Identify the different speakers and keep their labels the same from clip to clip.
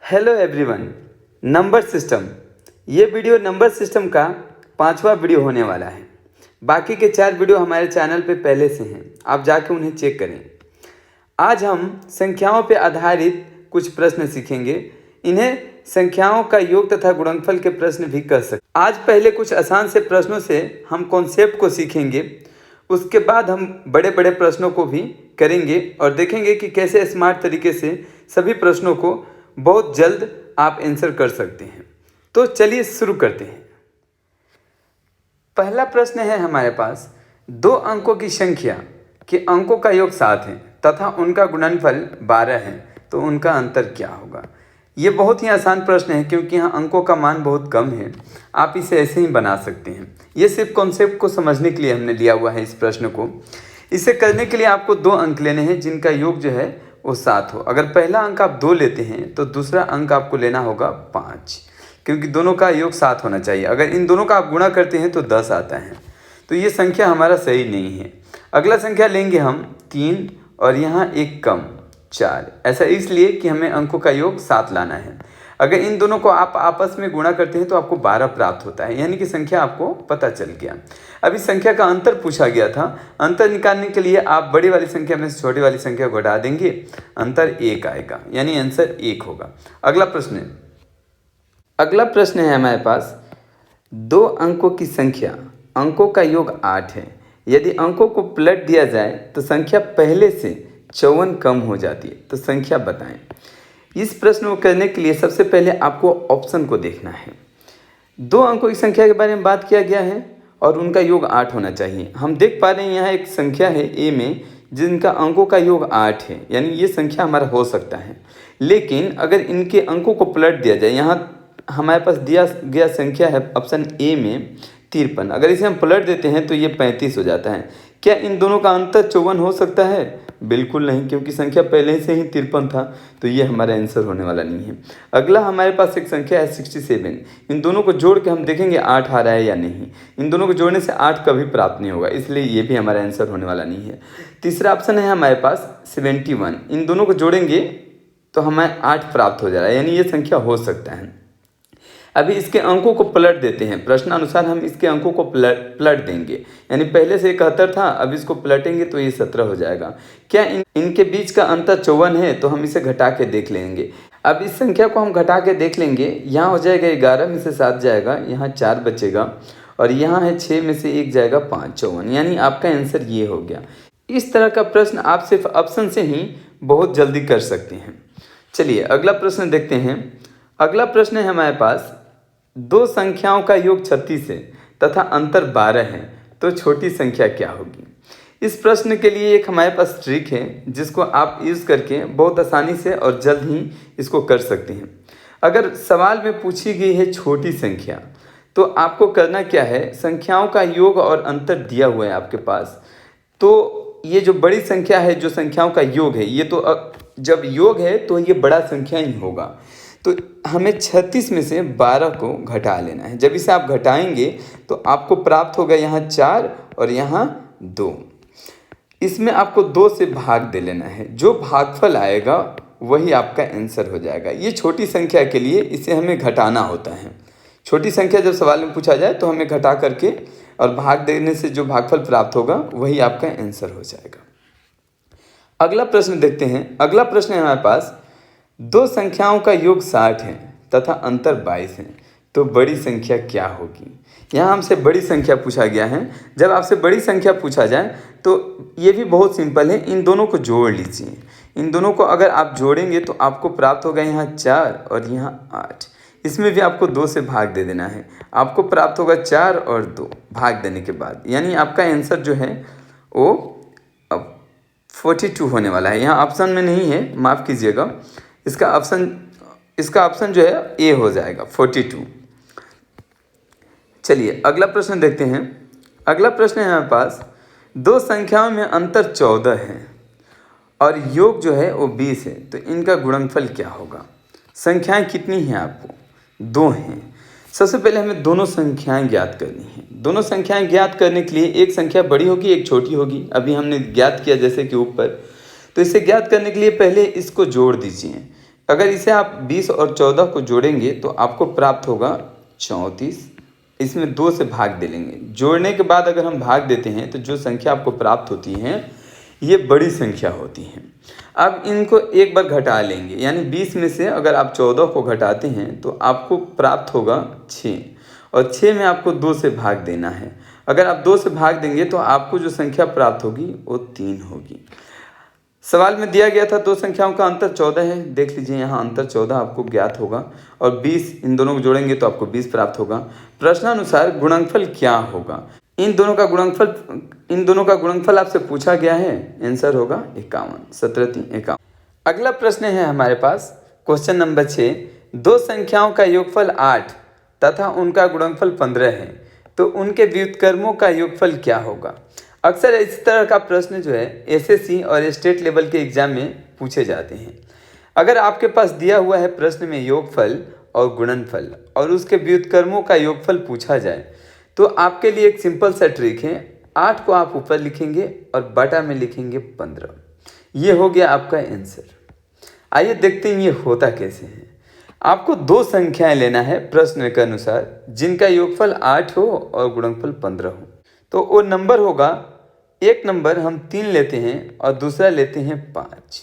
Speaker 1: Hello everyone. Number system, ये video number system का 5वां वीडियो होने वाला है। बाकी के 4 वीडियो हमारे चैनल पे पहले से हैं, आप जाके उन्हें चेक करें। आज हम संख्याओं पे आधारित कुछ प्रश्न सीखेंगे। इन्हें संख्याओं का योग तथा गुणनफल के प्रश्न भी कह सकते। आज पहले कुछ आसान से प्रश्नों से हम कॉन्सेप्ट को सीखेंगे, उसके बाद हम बड़े बड़े प्रश्नों को भी करेंगे और देखेंगे कि कैसे स्मार्ट तरीके से सभी प्रश्नों को बहुत जल्द आप आंसर कर सकते हैं। तो चलिए शुरू करते हैं। पहला प्रश्न है हमारे पास, 2 अंकों की संख्या के अंकों का योग 7 है तथा उनका गुणनफल 12 है, तो उनका अंतर क्या होगा। ये बहुत ही आसान प्रश्न है क्योंकि यहाँ अंकों का मान बहुत कम है, आप इसे ऐसे ही बना सकते हैं। ये सिर्फ कॉन्सेप्ट को समझने के लिए हमने लिया हुआ है इस प्रश्न को। इसे करने के लिए आपको 2 अंक लेने हैं जिनका योग जो है वो 7 हो। अगर पहला अंक आप 2 लेते हैं तो दूसरा अंक आपको लेना होगा 5, क्योंकि दोनों का योग 7 होना चाहिए। अगर इन दोनों का आप गुणा करते हैं तो 10 आता है, तो ये संख्या हमारा सही नहीं है। अगला संख्या लेंगे हम 3 और यहाँ एक कम 4। ऐसा इसलिए कि हमें अंकों का योग 7 लाना है। अगर इन दोनों को आप आपस में गुणा करते हैं तो आपको 12 प्राप्त होता है, यानी कि संख्या आपको पता चल गया। अब इस संख्या का अंतर पूछा गया था। अंतर निकालने के लिए आप बड़ी वाली संख्या में से छोटी वाली संख्या को घटा देंगे, अंतर 1 आएगा, यानी आंसर 1 होगा। अगला प्रश्न है हमारे पास, 2 अंकों की संख्या, अंकों का योग 8 है। यदि अंकों को पलट दिया जाए तो संख्या पहले से 54 कम हो जाती है, तो संख्या बताएं। इस प्रश्न को करने के लिए सबसे पहले आपको ऑप्शन को देखना है। 2 अंकों की संख्या के बारे में बात किया गया है और उनका योग 8 होना चाहिए। हम देख पा रहे हैं यहाँ एक संख्या है ए में जिनका अंकों का योग 8 है, यानी ये संख्या हमारा हो सकता है। लेकिन अगर इनके अंकों को पलट दिया जाए, यहाँ हमारे पास दिया गया संख्या है ऑप्शन ए में 53, अगर इसे हम पलट देते हैं तो ये 35 हो जाता है। क्या इन दोनों का अंतर 54 हो सकता है? बिल्कुल नहीं, क्योंकि संख्या पहले से ही 53 था, तो ये हमारा आंसर होने वाला नहीं है। अगला हमारे पास एक संख्या है 67। इन दोनों को जोड़ के हम देखेंगे 8 आ रहा है या नहीं। इन दोनों को जोड़ने से 8 कभी प्राप्त नहीं होगा, इसलिए ये भी हमारा आंसर होने वाला नहीं है। तीसरा ऑप्शन है हमारे पास 71। इन दोनों को जोड़ेंगे तो हमें 8 प्राप्त हो जा रहा है, यानी ये संख्या हो सकता है। अभी इसके अंकों को पलट देते हैं, प्रश्न अनुसार हम इसके अंकों को पलट देंगे, यानी पहले से 71 था, अब इसको पलटेंगे तो ये 17 हो जाएगा। क्या इनके बीच का अंतर 54 है? तो हम इसे घटा के देख लेंगे। अब इस संख्या को हम घटा के देख लेंगे, यहाँ हो जाएगा 11 में से 7 जाएगा, यहाँ 4 बचेगा और यहाँ है 6 में से 1 जाएगा 5, 54, यानी आपका आंसर ये हो गया। इस तरह का प्रश्न आप सिर्फ ऑप्शन से ही बहुत जल्दी कर सकते हैं। चलिए अगला प्रश्न देखते हैं। अगला प्रश्न है हमारे पास, 2 संख्याओं का योग 36 है तथा अंतर 12 है, तो छोटी संख्या क्या होगी। इस प्रश्न के लिए एक हमारे पास ट्रिक है जिसको आप यूज़ करके बहुत आसानी से और जल्द ही इसको कर सकते हैं। अगर सवाल में पूछी गई है छोटी संख्या, तो आपको करना क्या है, संख्याओं का योग और अंतर दिया हुआ है आपके पास, तो ये जो बड़ी संख्या है, जो संख्याओं का योग है, ये तो जब योग है तो ये बड़ा संख्या ही होगा, तो हमें 36 में से 12 को घटा लेना है। जब इसे आप घटाएंगे तो आपको प्राप्त होगा यहाँ 4 और यहाँ 2। इसमें आपको 2 से भाग दे लेना है, जो भागफल आएगा वही आपका आंसर हो जाएगा। ये छोटी संख्या के लिए इसे हमें घटाना होता है। छोटी संख्या जब सवाल में पूछा जाए तो हमें घटा करके और भाग देने से जो भागफल प्राप्त होगा वही आपका आंसर हो जाएगा। अगला प्रश्न देखते हैं। अगला प्रश्न है हमारे पास, 2 संख्याओं का योग 60 है तथा अंतर 22 है, तो बड़ी संख्या क्या होगी। यहाँ हमसे बड़ी संख्या पूछा गया है। जब आपसे बड़ी संख्या पूछा जाए तो ये भी बहुत सिंपल है, इन दोनों को जोड़ लीजिए। इन दोनों को अगर आप जोड़ेंगे तो आपको प्राप्त होगा यहाँ 4 और यहाँ 8। इसमें भी आपको 2 से भाग दे देना है, आपको प्राप्त होगा 4 और 2 भाग देने के बाद, यानी आपका आंसर जो है वो 42 होने वाला है। यहाँ ऑप्शन में नहीं है, माफ़ कीजिएगा, इसका ऑप्शन जो है ए हो जाएगा 42। चलिए अगला प्रश्न देखते हैं। अगला प्रश्न है हमारे पास, 2 संख्याओं में अंतर 14 है और योग जो है वो 20 है, तो इनका गुणनफल क्या होगा। संख्याएं कितनी हैं आपको? 2 हैं। सबसे पहले हमें दोनों संख्याएं ज्ञात करनी है। दोनों संख्याएं ज्ञात करने के लिए एक संख्या बड़ी होगी, एक छोटी होगी। अभी हमने ज्ञात किया जैसे कि ऊपर, तो इसे ज्ञात करने के लिए पहले इसको जोड़ दीजिए। अगर इसे आप 20 और 14 को जोड़ेंगे तो आपको प्राप्त होगा 34। इसमें 2 से भाग दे लेंगे। जोड़ने के बाद अगर हम भाग देते हैं तो जो संख्या आपको प्राप्त होती है ये बड़ी संख्या होती है। अब इनको एक बार घटा लेंगे, यानी 20 में से अगर आप 14 को घटाते हैं तो आपको प्राप्त होगा 6, और 6 में आपको 2 से भाग देना है। अगर आप 2 से भाग देंगे तो आपको जो संख्या प्राप्त होगी वो 3 होगी। सवाल में दिया गया था दो संख्याओं का अंतर 14 है। देख लीजिए यहाँ अंतर 14 आपको ज्ञात होगा, और 20 इन दोनों को जोड़ेंगे तो आपको 20 प्राप्त होगा। प्रश्नानुसार गुणनफल क्या होगा? इन दोनों का गुणनफल आपसे पूछा गया है। आंसर होगा 51, 17 3 51। अगला प्रश्न है हमारे पास क्वेश्चन नंबर 6। दो संख्याओं का योगफल 8 तथा उनका गुणनफल 15 है, तो उनके व्युत्क्रमों का योगफल क्या होगा? अक्सर इस तरह का प्रश्न जो है एसएससी और स्टेट लेवल के एग्जाम में पूछे जाते हैं। अगर आपके पास दिया हुआ है प्रश्न में योगफल और गुणनफल और उसके व्युत्क्रमों का योगफल पूछा जाए तो आपके लिए एक सिंपल सा ट्रिक है। 8 को आप ऊपर लिखेंगे और बटा में लिखेंगे 15। ये हो गया आपका आंसर। आइए देखते हैं ये होता कैसे है। आपको दो संख्याएं लेना है प्रश्न के अनुसार जिनका योगफल 8 हो और गुणनफल 15 हो। तो वो नंबर होगा, एक नंबर हम 3 लेते हैं और दूसरा लेते हैं 5।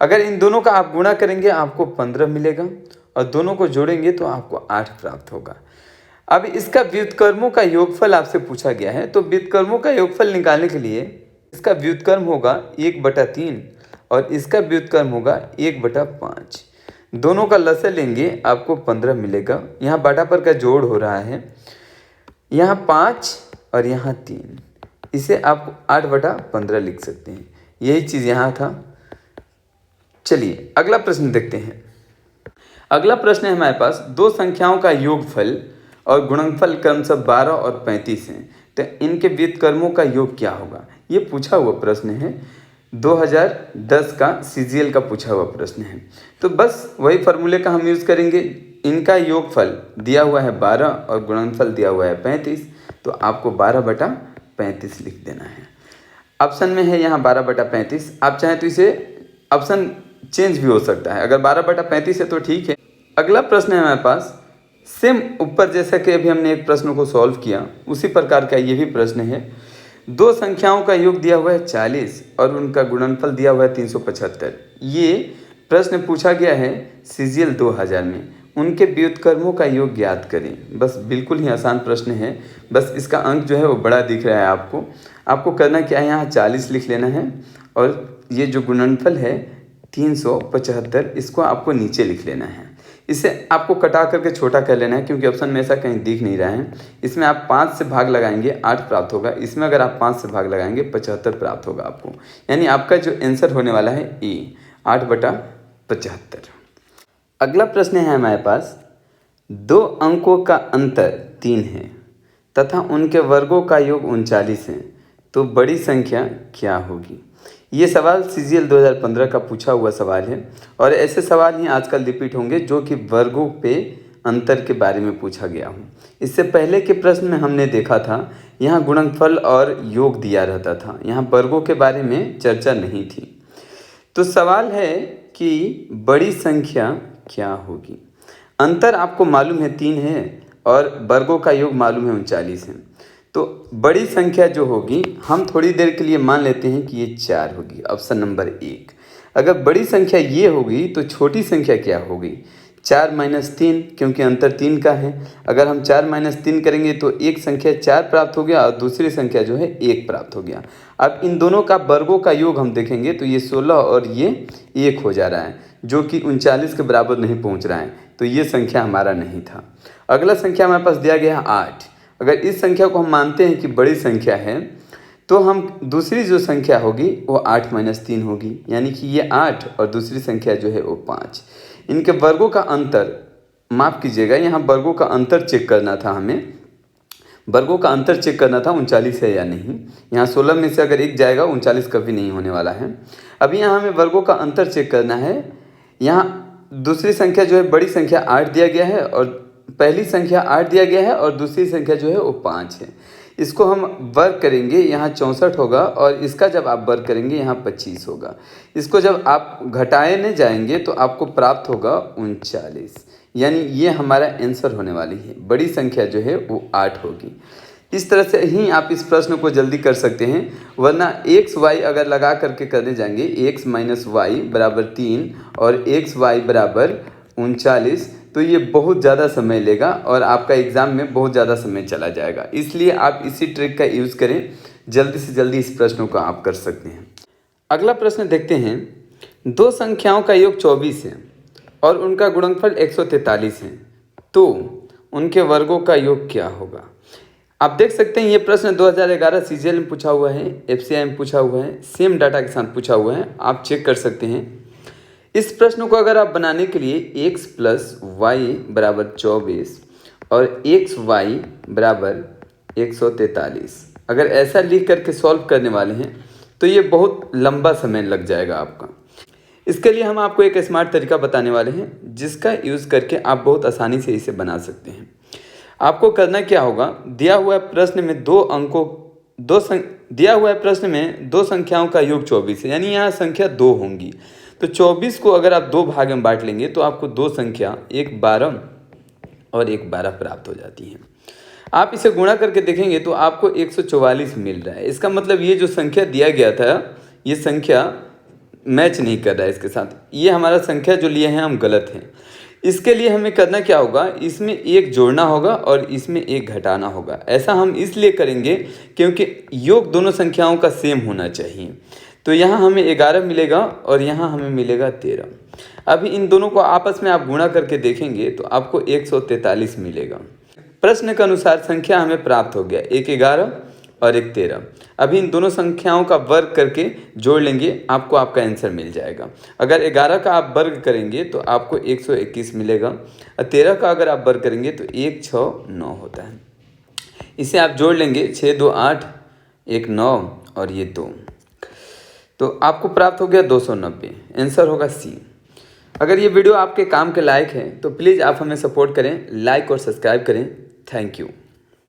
Speaker 1: अगर इन दोनों का आप गुणा करेंगे आपको 15 मिलेगा, और दोनों को जोड़ेंगे तो आपको 8 प्राप्त होगा। अब इसका व्युत्क्रमों का योगफल आपसे पूछा गया है, तो व्युत्क्रमों का योगफल निकालने के लिए इसका व्युत्क्रम होगा 1/3 और इसका व्युत्क्रम होगा 1/5। दोनों का लसाअ लेंगे आपको 15 मिलेगा। यहाँ बटा पर का जोड़ हो रहा है, यहाँ 5 और यहाँ 3, इसे आप 8/15 लिख सकते हैं। यही चीज़ यहाँ था। चलिए अगला प्रश्न देखते हैं। अगला प्रश्न है हमारे पास, दो संख्याओं का योगफल और गुणनफल क्रमशः 12 और 35 हैं, तो इनके व्युत्क्रमों का योग क्या होगा? ये पूछा हुआ प्रश्न है, 2010 का सीजीएल का पूछा हुआ प्रश्न है। तो बस वही फार्मूले का हम यूज़ करेंगे। इनका योगफल दिया हुआ है 12 और गुणनफल दिया हुआ है 35, तो आपको 12/35 लिख देना है। ऑप्शन में है यहाँ 12/35। आप चाहें तो इसे ऑप्शन चेंज भी हो सकता है। अगर 12/35 है तो ठीक है। अगला प्रश्न है हमारे पास, सेम ऊपर जैसा कि अभी हमने एक प्रश्न को सॉल्व किया उसी प्रकार का ये भी प्रश्न है। दो संख्याओं का योग दिया हुआ है 40 और उनका गुणनफल दिया हुआ है 375। ये प्रश्न पूछा गया है सीजीएल 2000 में। उनके व्युत्क्रमों का योग ज्ञात करें। बस बिल्कुल ही आसान प्रश्न है। बस इसका अंक जो है वो बड़ा दिख रहा है आपको करना क्या है, यहाँ 40 लिख लेना है, और ये जो गुणनफल है 375 इसको आपको नीचे लिख लेना है। इसे आपको कटा करके छोटा कर लेना है क्योंकि ऑप्शन में ऐसा कहीं दिख नहीं रहा है। इसमें आप 5 से भाग लगाएंगे 8 प्राप्त होगा। इसमें अगर आप 5 से भाग लगाएंगे 75 प्राप्त होगा आपको। यानी आपका जो आंसर होने वाला है ए 8/75। अगला प्रश्न है हमारे पास, दो अंकों का अंतर 3 है तथा उनके वर्गों का योग 39 है, तो बड़ी संख्या क्या होगी? ये सवाल सीजीएल 2015 का पूछा हुआ सवाल है, और ऐसे सवाल ही आजकल रिपीट होंगे जो कि वर्गों पे अंतर के बारे में पूछा गया हो। इससे पहले के प्रश्न में हमने देखा था यहाँ गुणनफल और योग दिया रहता था, यहाँ वर्गों के बारे में चर्चा नहीं थी। तो सवाल है कि बड़ी संख्या क्या होगी? अंतर आपको मालूम है 3 है और वर्गों का योग मालूम है 39 है। तो बड़ी संख्या जो होगी हम थोड़ी देर के लिए मान लेते हैं कि ये 4 होगी, ऑप्शन नंबर 1। अगर बड़ी संख्या ये होगी तो छोटी संख्या क्या होगी? 4 - 3, क्योंकि अंतर 3 का है। अगर हम 4 - 3 करेंगे तो एक संख्या 4 प्राप्त हो गया और दूसरी संख्या जो है 1 प्राप्त हो गया। अब इन दोनों का वर्गों का योग हम देखेंगे तो ये 16 और ये 1 हो जा रहा है, जो कि 39 के बराबर नहीं पहुंच रहा है, तो ये संख्या हमारा नहीं था। अगला संख्या हमारे पास दिया गया है 8। अगर इस संख्या को हम मानते हैं कि बड़ी संख्या है तो हम दूसरी जो संख्या होगी वो 8 - 3 होगी, यानी कि ये 8 और दूसरी संख्या जो है वो 5। इनके वर्गों का अंतर, माफ़ कीजिएगा, यहाँ वर्गों का अंतर चेक करना था हमें। वर्गों का अंतर चेक करना था 39 है या नहीं। यहाँ 16 में से अगर 1 जाएगा 39 कभी नहीं होने वाला है। अभी यहाँ हमें वर्गों का अंतर चेक करना है। यहाँ दूसरी संख्या जो है बड़ी संख्या 8 दिया गया है और पहली संख्या 8 दिया गया है और दूसरी संख्या जो है वो 5 है। इसको हम वर्ग करेंगे, यहाँ 64 होगा और इसका जब आप वर्ग करेंगे यहाँ 25 होगा। इसको जब आप घटाने जाएंगे तो आपको प्राप्त होगा 39, यानी ये हमारा आंसर होने वाली है। बड़ी संख्या जो है वो 8 होगी। इस तरह से ही आप इस प्रश्न को जल्दी कर सकते हैं, वरना एक्स वाई अगर लगा करके करने जाएंगे, एक्स माइनस वाई बराबर 3 और एक्स वाई बराबर 39, तो ये बहुत ज़्यादा समय लेगा और आपका एग्ज़ाम में बहुत ज़्यादा समय चला जाएगा। इसलिए आप इसी ट्रिक का यूज़ करें, जल्दी से जल्दी इस प्रश्न को आप कर सकते हैं। अगला प्रश्न देखते हैं। दो संख्याओं का योग 24 है और उनका गुणनफल 143 है, तो उनके वर्गों का योग क्या होगा। आप देख सकते हैं ये प्रश्न 2011 सीजीएल में पूछा हुआ है, एफसीआई में पूछा हुआ है, सेम डाटा के साथ पूछा हुआ है, आप चेक कर सकते हैं। इस प्रश्न को अगर आप बनाने के लिए x प्लस वाई बराबर 24 और एक्स वाई बराबर 143 अगर ऐसा लिख करके सॉल्व करने वाले हैं तो ये बहुत लंबा समय लग जाएगा आपका। इसके लिए हम आपको एक स्मार्ट तरीका बताने वाले हैं जिसका यूज़ करके आप बहुत आसानी से इसे बना सकते हैं। आपको करना क्या होगा, दिया हुआ प्रश्न में दो संख्याओं का योग 24 है, यानी यहाँ संख्या 2 होंगी। तो 24 को अगर आप 2 भाग में बांट लेंगे तो आपको दो संख्या, एक 12 और एक 12 प्राप्त हो जाती है। आप इसे गुणा करके देखेंगे तो आपको 144 मिल रहा है। इसका मतलब ये जो संख्या दिया गया था ये संख्या मैच नहीं कर रहा है इसके साथ, ये हमारा संख्या जो लिए हैं हम गलत हैं। इसके लिए हमें करना क्या होगा, इसमें एक जोड़ना होगा और इसमें एक घटाना होगा। ऐसा हम इसलिए करेंगे क्योंकि योग दोनों संख्याओं का सेम होना चाहिए। तो यहाँ हमें 11 मिलेगा और यहाँ हमें मिलेगा 13। अभी इन दोनों को आपस में आप गुणा करके देखेंगे तो आपको 143 मिलेगा। प्रश्न के अनुसार संख्या हमें प्राप्त हो गया, एक 11 और एक 13। अभी इन दोनों संख्याओं का वर्ग करके जोड़ लेंगे, आपको आपका आंसर मिल जाएगा। अगर 11 का आप वर्ग करेंगे तो आपको 121 मिलेगा और 13 का अगर आप वर्ग करेंगे तो 169 होता है। इसे आप जोड़ लेंगे, 6 2 8, 1 9 और ये 2, तो आपको प्राप्त हो गया 290। आंसर होगा सी। अगर ये वीडियो आपके काम के लायक है तो प्लीज़ आप हमें सपोर्ट करें, लाइक और सब्सक्राइब करें। Thank you.